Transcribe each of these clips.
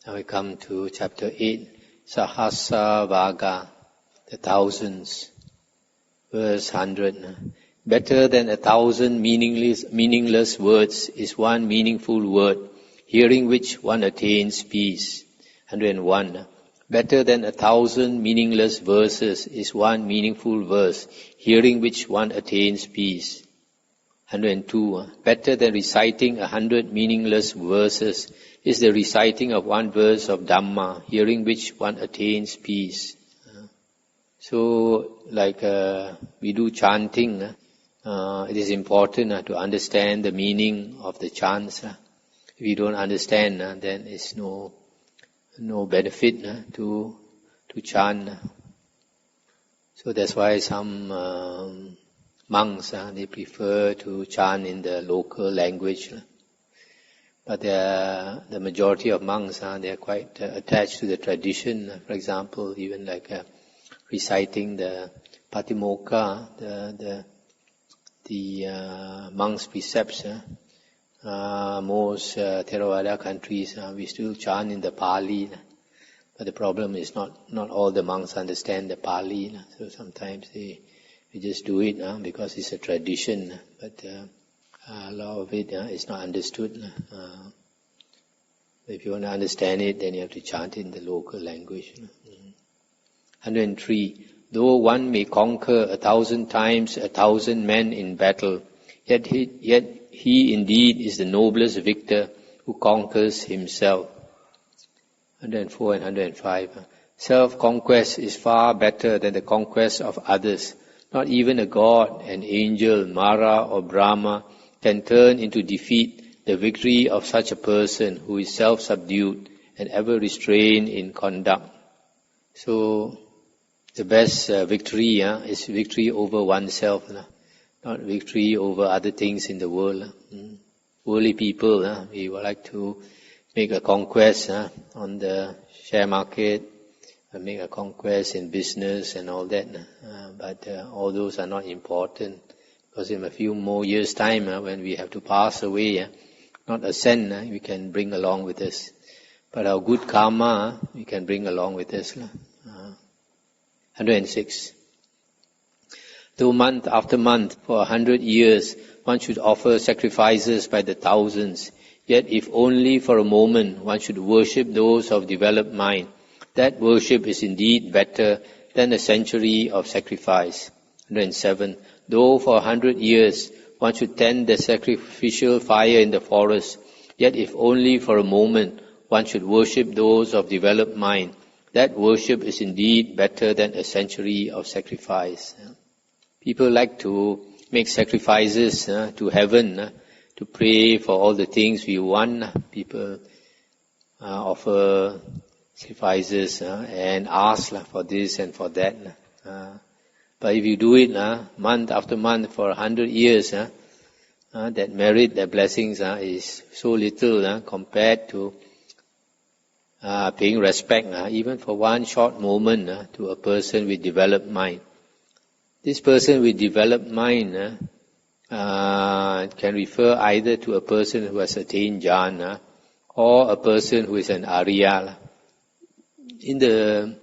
Now we come to chapter 8, Sahasa Vaga, the thousands, verse 100. Better than 1,000 meaningless words is one meaningful word, hearing which one attains peace. 101. Better than 1,000 meaningless verses is one meaningful verse, hearing which one attains peace. 102. Better than reciting 100 meaningless verses is the reciting of one verse of Dhamma, hearing which one attains peace. So, like we do chanting, it is important to understand the meaning of the chants. If you don't understand, then it's no benefit to chant. So that's why some monks, they prefer to chant in the local language. But the majority of monks, they are quite attached to the tradition. For example, even like reciting the Patimokkha, the monks' precepts. Most Theravada countries, we still chant in the Pali. But the problem is not all the monks understand the Pali. So sometimes they just do it because it's a tradition. But a lot of it is not understood. If you want to understand it, then you have to chant in the local language. 103. Though one may conquer 1,000 times 1,000 men in battle, yet he indeed is the noblest victor who conquers himself. 104 and 105. Self-conquest is far better than the conquest of others. Not even a god, an angel, Mara or Brahma can turn into defeat the victory of such a person who is self-subdued and ever restrained in conduct. So, the best victory is victory over oneself, not victory over other things in the world. Worldly people, we would like to make a conquest on the share market, make a conquest in business and all that. But all those are not important, because in a few more years' time, when we have to pass away, not ascend, we can bring along with us. But our good karma, we can bring along with us. 106. Though month after month, for 100 years, one should offer sacrifices by the thousands, yet if only for a moment one should worship those of developed mind, that worship is indeed better than a century of sacrifice. 107. Though for 100 years one should tend the sacrificial fire in the forest, yet if only for a moment one should worship those of developed mind, that worship is indeed better than a century of sacrifice. People like to make sacrifices to heaven, to pray for all the things we want. People offer sacrifices and ask for this and for that. But if you do it month after month for 100 years, that merit, that blessings is so little compared to paying respect, even for one short moment, to a person with developed mind. This person with developed mind can refer either to a person who has attained jhana or a person who is an Arya. In the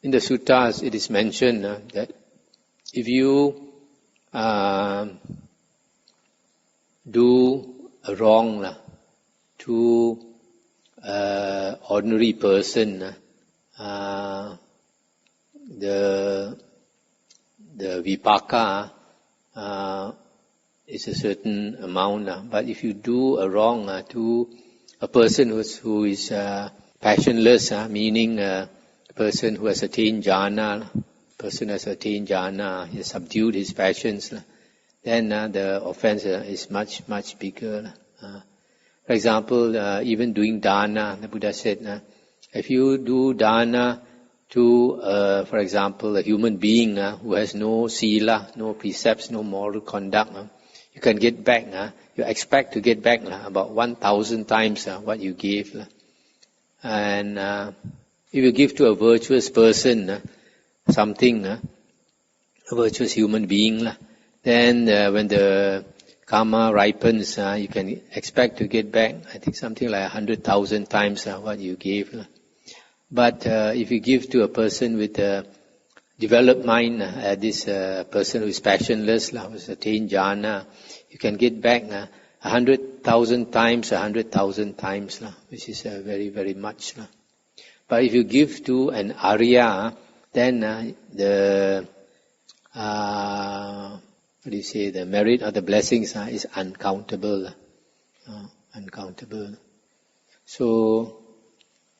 suttas, it is mentioned that if you do a wrong to ordinary person, the vipaka is a certain amount. But if you do a wrong to a person who is passionless, meaning a person who has attained jhana, he has subdued his passions, then the offense is much, much bigger. For example, even doing dana, the Buddha said, if you do dana to, for example, a human being who has no sila, no precepts, no moral conduct, you can get back, you expect to get back about 1,000 times what you gave. And if you give to a virtuous person something, a virtuous human being, then when the karma ripens, you can expect to get back, I think something like 100,000 times what you gave. But if you give to a person with a developed mind, this person who is passionless, who has attained jhana, you can get back 100,000 times, 100,000 times, which is very, very much. But if you give to an Arya, then the merit or the blessings is uncountable. Uncountable. So,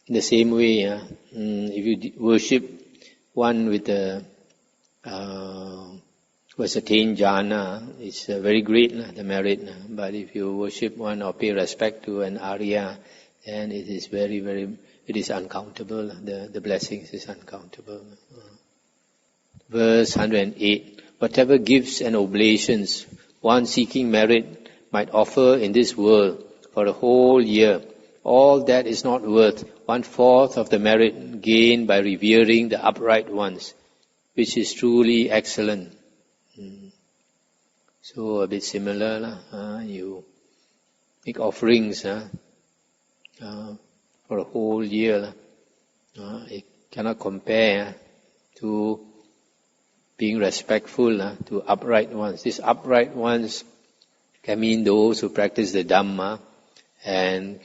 in the same way, if you worship one with who has attained jhana, it's very great, the merit. But if you worship one or pay respect to an Arya, then it is very, very, it is uncountable. The blessings is uncountable. Verse 108. Whatever gifts and oblations one seeking merit might offer in this world for a whole year, all that is not worth 1/4 of the merit gained by revering the upright ones, which is truly excellent. So a bit similar, you make offerings for a whole year. It cannot compare to being respectful to upright ones. These upright ones can mean those who practice the Dhamma, and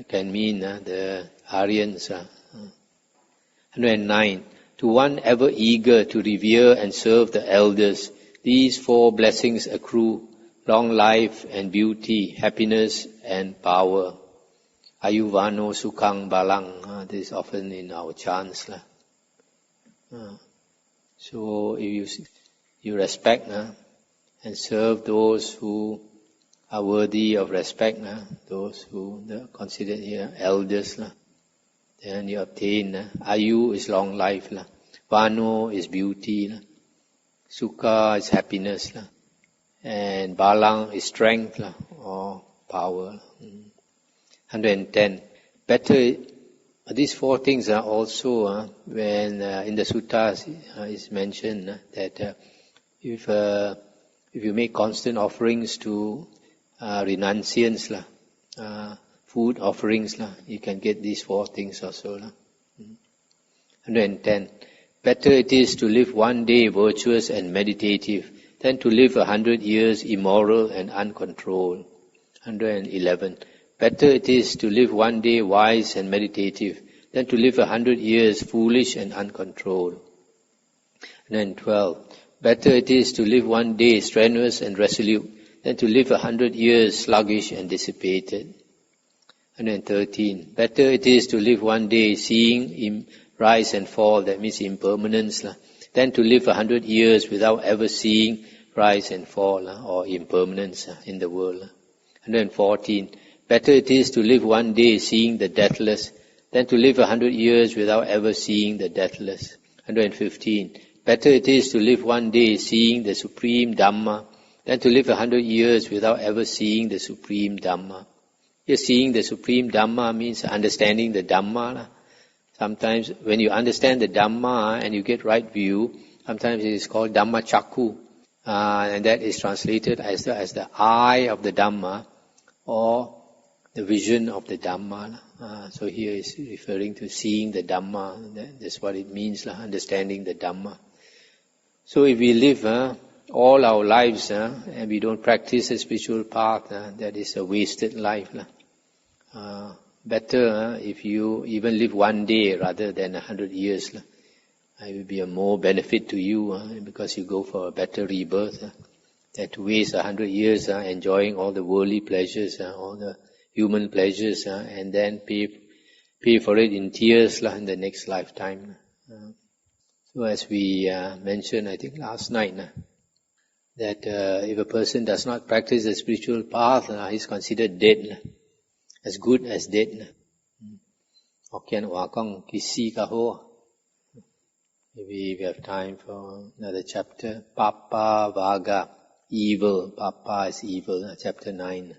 can mean the Aryans. 109. To one ever eager to revere and serve the elders, these 4 blessings accrue: long life and beauty, happiness and power. Ayuvano sukhang balang. This is often in our chants. So if you respect and serve those who are worthy of respect, those who are considered here elders, then you obtain. Ayu is long life, Vano is beauty, Sukha is happiness, and Balang is strength or power. 110. Better. These 4 things are also when in the suttas is mentioned that if you make constant offerings to renunciants, food offerings, you can get these 4 things also. 110. Better it is to live one day virtuous and meditative than to live 100 years immoral and uncontrolled. 111. Better it is to live one day wise and meditative than to live 100 years foolish and uncontrolled. 112. Better it is to live one day strenuous and resolute than to live 100 years sluggish and dissipated. 113. Better it is to live one day seeing him rise and fall, that means impermanence, than to live 100 years without ever seeing rise and fall or impermanence in the world. 114. Better it is to live one day seeing the deathless than to live 100 years without ever seeing the deathless. 115. Better it is to live one day seeing the supreme Dhamma than to live 100 years without ever seeing the supreme Dhamma. Here, seeing the supreme Dhamma means understanding the Dhamma. Sometimes when you understand the Dhamma and you get right view, sometimes it is called Dhamma Chakku, and that is translated as the eye of the Dhamma or the vision of the Dhamma. So here is referring to seeing the Dhamma. That's what it means, understanding the Dhamma. So if we live all our lives and we don't practice a spiritual path, that is a wasted life. Better if you even live one day rather than 100 years. It will be a more benefit to you because you go for a better rebirth than to waste 100 years enjoying all the worldly pleasures, all the human pleasures, and then pay for it in tears in the next lifetime. So as we mentioned, I think last night, that if a person does not practice the spiritual path, he is considered dead, as good as dead. Maybe we have time for another chapter. Papa Vaga, evil. Papa is evil, chapter 9.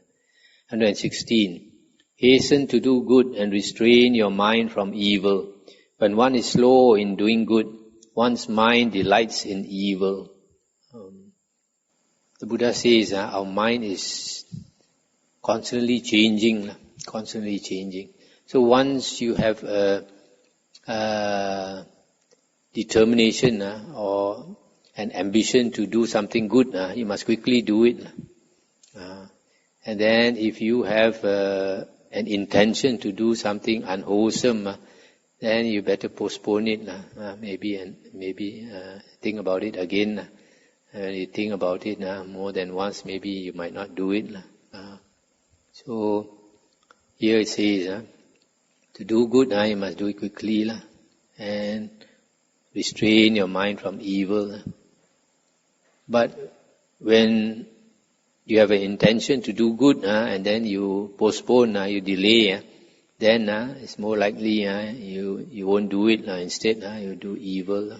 116. Hasten to do good and restrain your mind from evil. When one is slow in doing good, one's mind delights in evil. The Buddha says our mind is constantly changing, constantly changing. So once you have a determination or an ambition to do something good, you must quickly do it. And then if you have an intention to do something unwholesome, then you better postpone it. Maybe think about it again. You think about it more than once, maybe you might not do it. So here it says, to do good, you must do it quickly and restrain your mind from evil. But when you have an intention to do good and then you postpone, you delay, then it's more likely you won't do it. Instead, you do evil.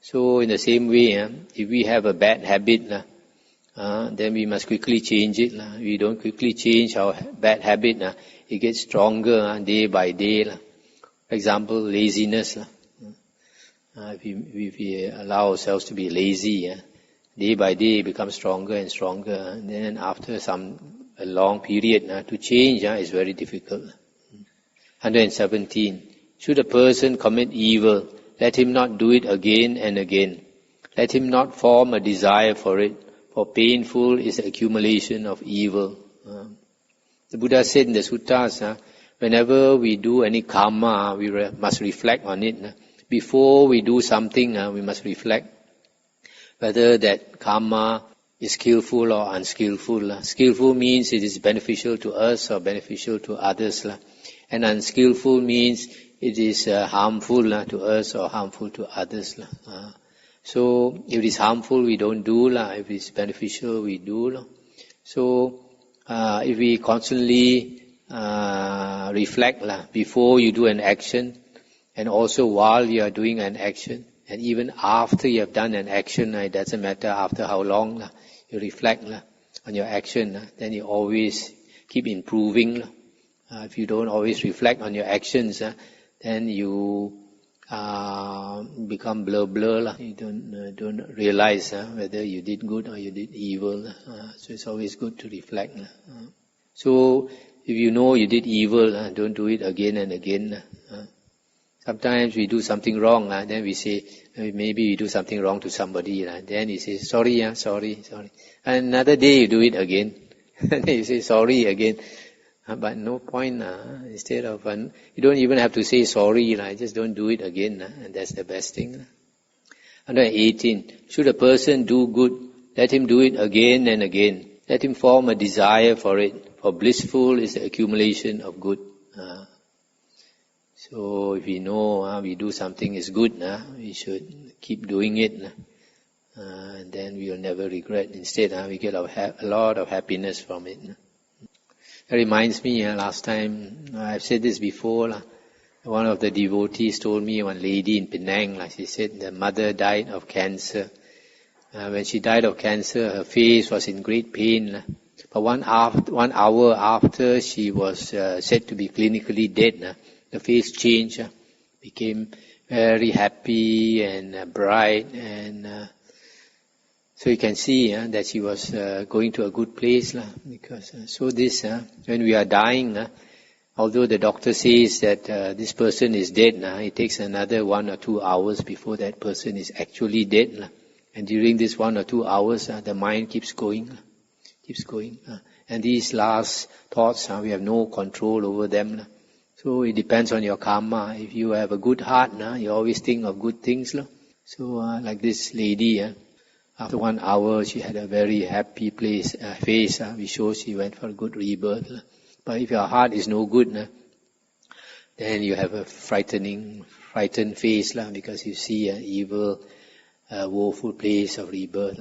So in the same way, if we have a bad habit, then we must quickly change it. We don't quickly change our bad habit, it gets stronger day by day. For example, laziness. If we allow ourselves to be lazy, day by day it becomes stronger and stronger. And then after a long period, to change is very difficult. 117. Should a person commit evil, let him not do it again and again. Let him not form a desire for it, for painful is the accumulation of evil. The Buddha said in the suttas, whenever we do any karma, we must reflect on it. Before we do something, we must reflect whether that karma is skillful or unskillful. Skillful means it is beneficial to us or beneficial to others. And unskillful means it is harmful to us or harmful to others. So if it is harmful, we don't do. If it is beneficial, we do. So if we constantly reflect before you do an action, and also while you are doing an action, and even after you have done an action, it doesn't matter after how long, you reflect on your action, then you always keep improving. If you don't always reflect on your actions, then you become blur. You don't realize whether you did good or you did evil. So it's always good to reflect. So if you know you did evil, don't do it again and again. Sometimes we do something wrong, then we say, maybe we do something wrong to somebody, then you say, sorry. And another day you do it again, then you say sorry again. But no point, instead of, you don't even have to say sorry, just don't do it again, and that's the best thing. 118. Should a person do good, let him do it again and again. Let him form a desire for it, for blissful is the accumulation of good. So if we know we do something is good, we should keep doing it, and then we will never regret. Instead, we get a lot of happiness from it. It reminds me, last time, I've said this before, one of the devotees told me, one lady in Penang, she said the mother died of cancer. When she died of cancer, her face was in great pain. But 1 hour after she was said to be clinically dead, the face changed, became very happy and bright, and so you can see that she was going to a good place. Because so this, when we are dying, although the doctor says that this person is dead, it takes another 1 or 2 hours before that person is actually dead. And during this 1 or 2 hours, the mind keeps going. And these last thoughts, we have no control over them. So it depends on your karma. If you have a good heart, you always think of good things. So like this lady, after 1 hour, she had a very happy face. We show she went for a good rebirth. But if your heart is no good, then you have a frightened face, because you see an evil, woeful place of rebirth.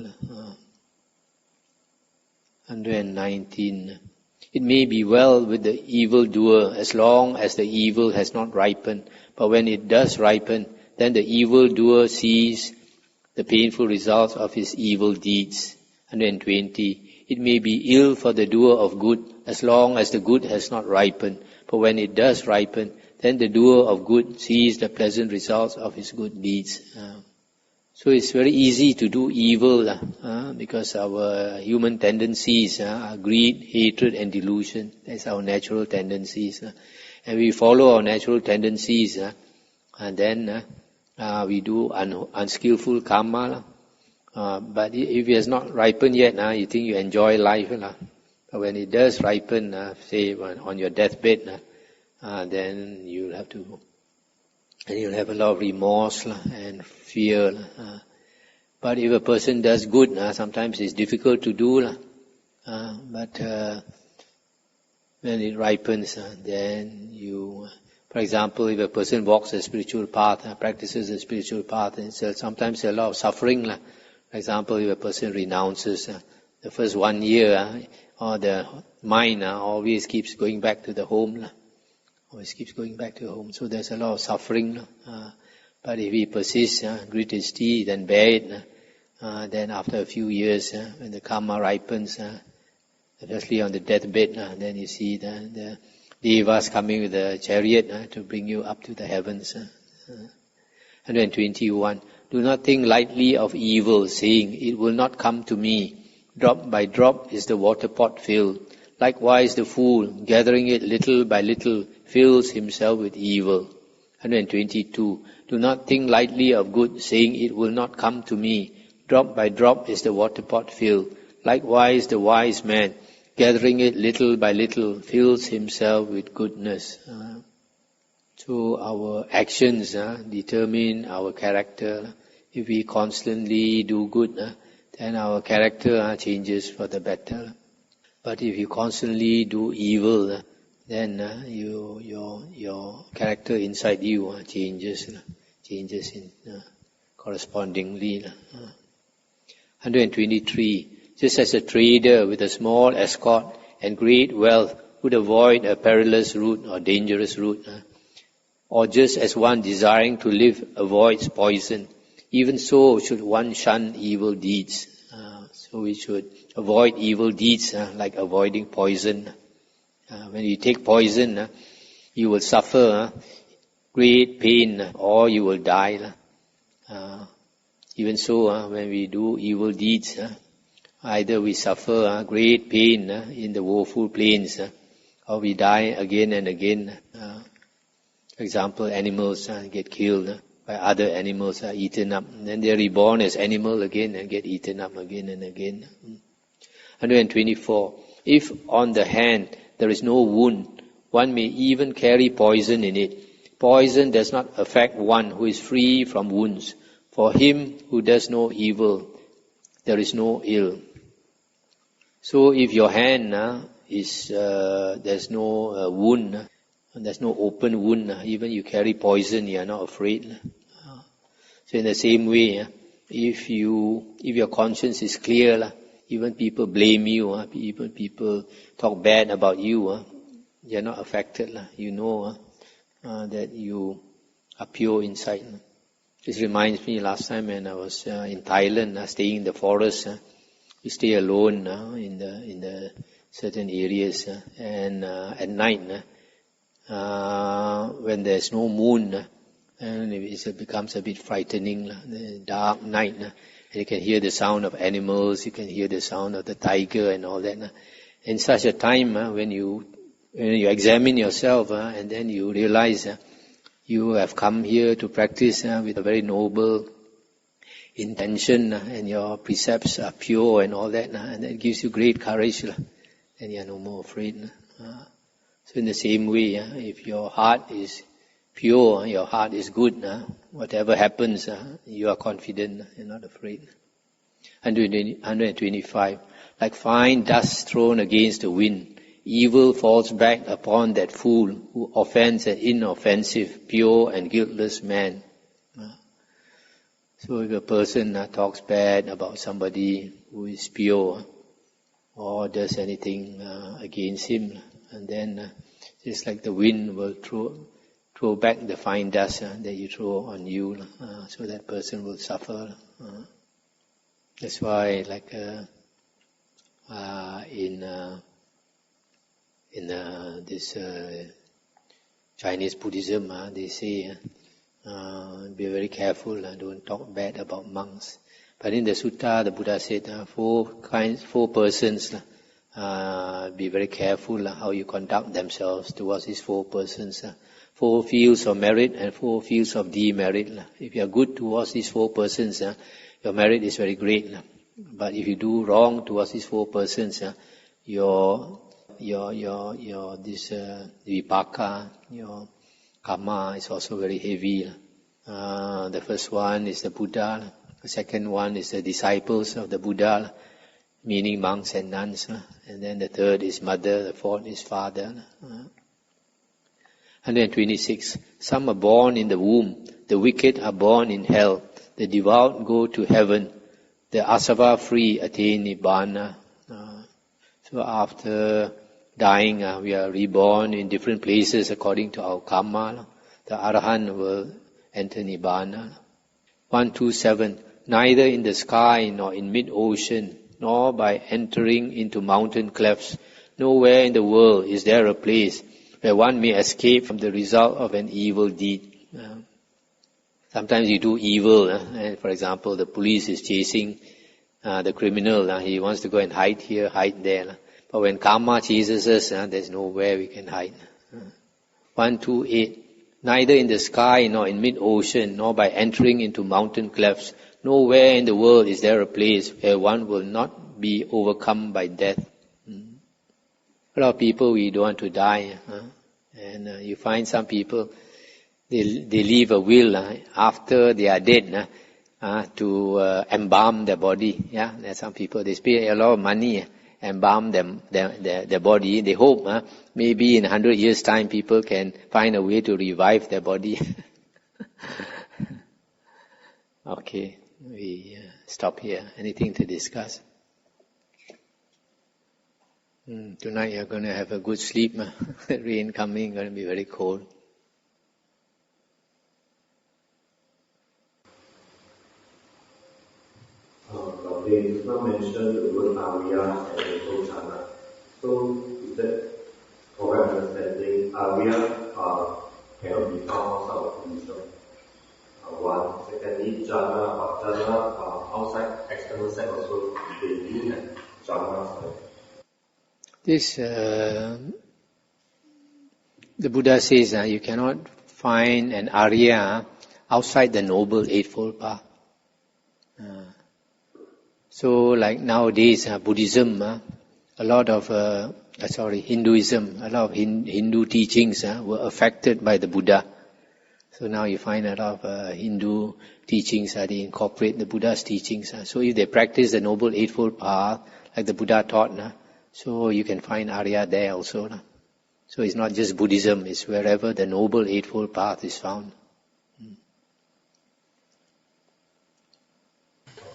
119. It may be well with the evildoer as long as the evil has not ripened. But when it does ripen, then the evildoer sees the painful results of his evil deeds. 120. It may be ill for the doer of good as long as the good has not ripened. But when it does ripen, then the doer of good sees the pleasant results of his good deeds. So it's very easy to do evil because our human tendencies are greed, hatred and delusion. That's our natural tendencies. And we follow our natural tendencies and then we do unskillful karma. But if it has not ripened yet, you think you enjoy life. But when it does ripen, say on your deathbed, then you'll have to, and you'll have a lot of remorse and fear. But if a person does good, sometimes it's difficult to do. But when it ripens, then you, for example, if a person walks a spiritual path, practices a spiritual path, and sometimes there's a lot of suffering. For example, if a person renounces the first 1 year, or the mind always keeps going back to the home. Always keeps going back to home. So there's a lot of suffering. But if he persists, grit his teeth and bear it, then after a few years, when the karma ripens, especially on the deathbed, then you see the devas coming with a chariot to bring you up to the heavens. 121. Do not think lightly of evil, saying, it will not come to me. Drop by drop is the water pot filled. Likewise the fool, gathering it little by little, fills himself with evil. 122. Do not think lightly of good, saying, it will not come to me. Drop by drop is the water pot filled. Likewise the wise man, gathering it little by little, fills himself with goodness. So our actions determine our character. If we constantly do good, then our character changes for the better. But if you constantly do evil, then your character inside you changes in correspondingly. 123. Just as a trader with a small escort and great wealth would avoid a perilous route or dangerous route, or just as one desiring to live avoids poison, even so should one shun evil deeds. So we should avoid evil deeds like avoiding poison. When you take poison, you will suffer great pain or you will die. Even so, when we do evil deeds, either we suffer great pain in the woeful plains, or we die again and again. For example, animals get killed by other animals, are eaten up. Then they are reborn as animal again and get eaten up again and again. 124. If on the hand there is no wound, one may even carry poison in it. Poison does not affect one who is free from wounds. For him who does no evil, there is no ill. So if your hand there's no wound, there's no open wound, even you carry poison, you are not afraid. So in the same way, if your conscience is clear, even people blame you, even people talk bad about you, you are not affected. You know that you are pure inside. This reminds me last time when I was in Thailand, staying in the forest. We stay alone in the certain areas, and at night, when there's no moon, and it becomes a bit frightening. The dark night, and you can hear the sound of animals, you can hear the sound of the tiger and all that. In such a time, when you examine yourself, and then you realize you have come here to practice with a very noble intention, and your precepts are pure and all that, and that gives you great courage, and you are no more afraid. So in the same way, if your heart is pure, your heart is good, whatever happens, you are confident, you're not afraid. 125. Like fine dust thrown against the wind, evil falls back upon that fool who offends an inoffensive, pure and guiltless man. So if a person talks bad about somebody who is pure, or does anything against him, and then just like the wind will throw back the fine dust that you throw on you, so that person will suffer. That's why, like in this Chinese Buddhism, they say Be very careful, don't talk bad about monks. But in the sutta, the Buddha said, four persons, be very careful how you conduct themselves towards these four persons. 4 fields of merit and 4 fields of demerit. If you are good towards these 4 persons, your merit is very great. But if you do wrong towards these 4 persons, your this vipaka, your karma is also very heavy. The first one is the Buddha. The second one is the disciples of the Buddha, meaning monks and nuns. And then the third is mother, the fourth is father. 126. Some are born in the womb. The wicked are born in hell. The devout go to heaven. The asava free attain nibbana. So after dying, we are reborn in different places according to our karma. The arahant will enter nibbana. 127. Neither in the sky nor in mid-ocean, nor by entering into mountain clefts, nowhere in the world is there a place where one may escape from the result of an evil deed. Sometimes you do evil, and for example, the police is chasing the criminal. He wants to go and hide here, hide there. But when karma chases us, there's nowhere we can hide. 128. Neither in the sky nor in mid-ocean, nor by entering into mountain clefts, nowhere in the world is there a place where one will not be overcome by death. A lot of people, we don't want to die. And you find some people, they leave a will after they are dead to embalm their body. Yeah, there are some people, they pay a lot of money, embalm their body. They hope maybe in 100 years' time people can find a way to revive their body. Okay, we stop here. Anything to discuss? Tonight you're going to have a good sleep. Rain coming, going to be very cold. They did not mention the word Arya and also Chana. So is that correct understanding? Arya cannot be found outside of Buddhism. One. Secondly, Jhana outside, external side also, they do have Jhana side. This, the Buddha says you cannot find an Arya outside the Noble Eightfold Path. So like nowadays, Buddhism, a lot of, Hinduism, a lot of Hindu teachings were affected by the Buddha. So now you find a lot of Hindu teachings, they incorporate the Buddha's teachings. So if they practice the Noble Eightfold Path, like the Buddha taught, so you can find Arya there also. So it's not just Buddhism, it's wherever the Noble Eightfold Path is found.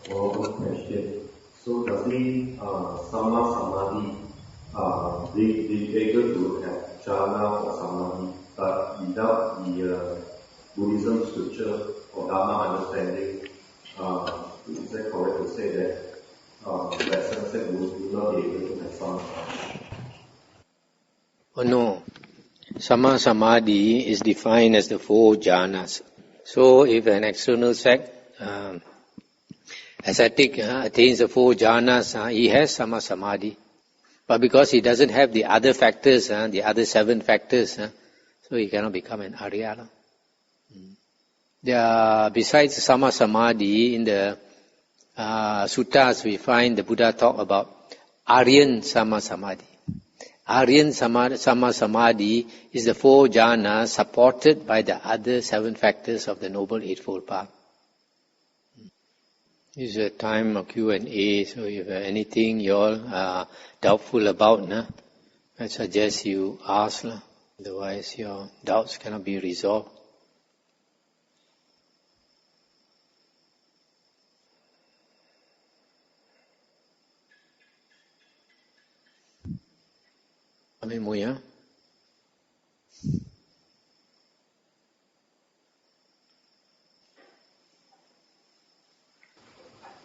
One question. So does the Sama Samadhi be able to have Jhana or Samadhi, but without the Buddhism scripture or Dharma understanding, is that correct to say that Western sect will not be able to have Sama Samadhi? Oh no. Sama Samadhi is defined as the 4 jhanas. So if an external sect, ascetic, attains the 4 jhanas, he has Sama Samadhi. But because he doesn't have the other factors, the other 7 factors, so he cannot become an Arya. Besides Sama Samadhi, in the suttas we find the Buddha talk about Aryan Sama Samadhi. Aryan Sama Samadhi is the 4 jhanas supported by the other 7 factors of the Noble Eightfold Path. This is a time of Q&A, so if anything you all are doubtful about, I suggest you ask. Otherwise your doubts cannot be resolved. Amin Muya.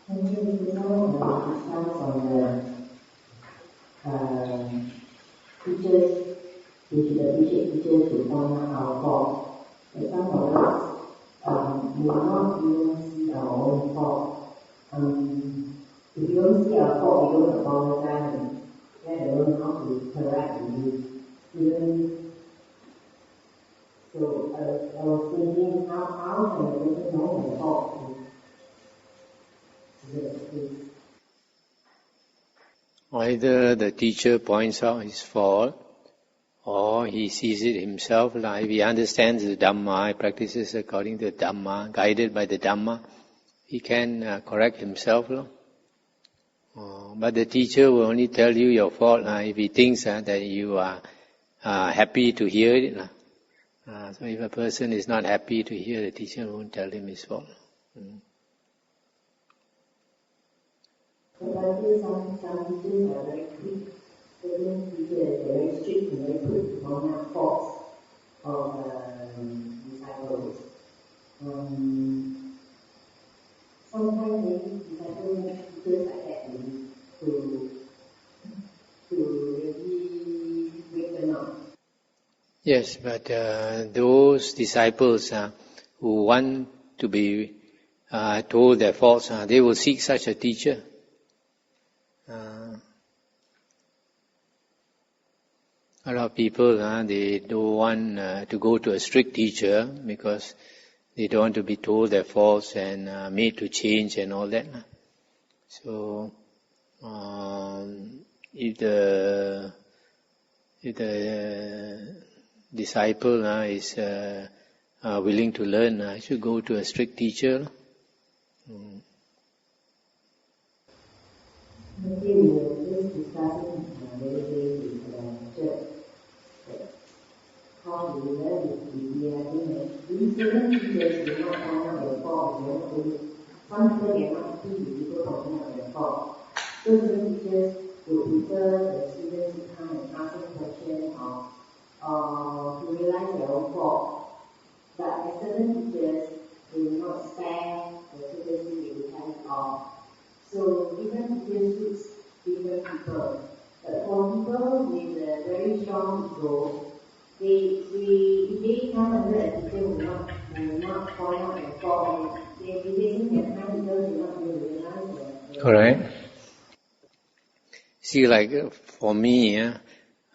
Can you know some from the teachers, the teachers who point out our fault? Some of us we not even see our own fault. If you don't see our fault, we don't apologize and let alone how to correct and even so I was thinking how can a person know their fault? Either the teacher points out his fault, or he sees it himself. Like if he understands the Dhamma, he practices according to the Dhamma, guided by the Dhamma, he can correct himself. But the teacher will only tell you your fault if he thinks that you are happy to hear it. So if a person is not happy to hear, the teacher won't tell him his fault. But I feel some teachers are very quick. Certain teachers are very strict and very quick to point out faults of disciples. Sometimes maybe disciples need teachers like that to really wake them up. Yes, but those disciples who want to be told their faults, they will seek such a teacher. A lot of people, they don't want to go to a strict teacher because they don't want to be told their faults and made to change and all that. So, if the disciple is willing to learn, should go to a strict teacher. Maybe we were just discussing the other day with church how to learn with these certain teachers will not point out their fault. Some people they are not happy with people pointing out their fault. So certain teachers would prefer the students to come and ask them questions or to realize their own fault. But as certain teachers will not spare the students they will tell it off. So different teachers suits different people. But for people with a very strong ego, if they come under a teacher will not point out their fault. They think their time because they not really realize that. Correct. See, like for me,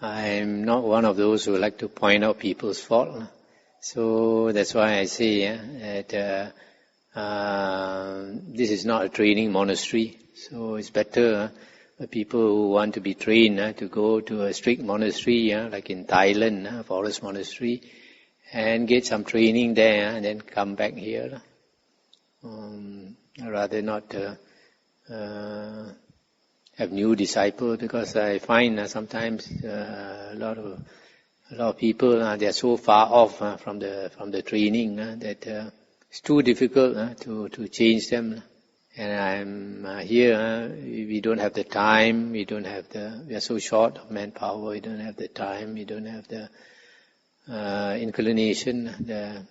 I am not one of those who like to point out people's fault. So that's why I say that this is not a training monastery. So it's better for people who want to be trained to go to a strict monastery, like in Thailand, forest monastery, and get some training there and then come back here. Rather not have new disciples, because I find sometimes a lot of people they are so far off from the training that it's too difficult to change them. And I'm here. We don't have the time. We are so short of manpower. We don't have the time. We don't have the inclination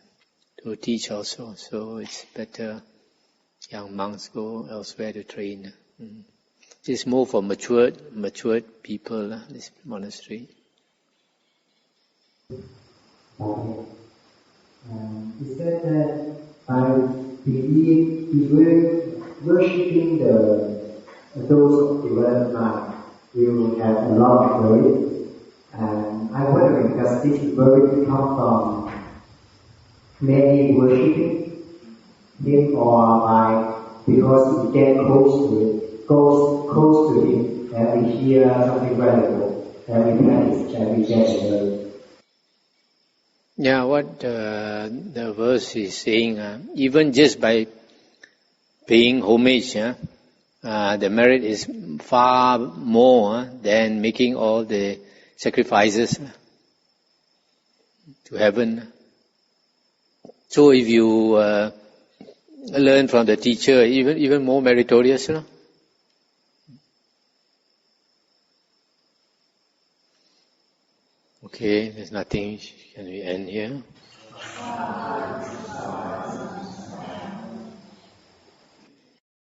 to teach also. So it's better young monks go elsewhere to train. It's more for matured people, this monastery. He said that I believe he will worshipping those developed mind will have a lot of merit. And I wonder because this merit come from many worshipping him or because he get close to him and we hear something valuable and we practice and we get a merit. Yeah, what the verse is saying, even just by paying homage, the merit is far more than making all the sacrifices to heaven. So if you learn from the teacher, even more meritorious. Okay, there's nothing. Can we end here?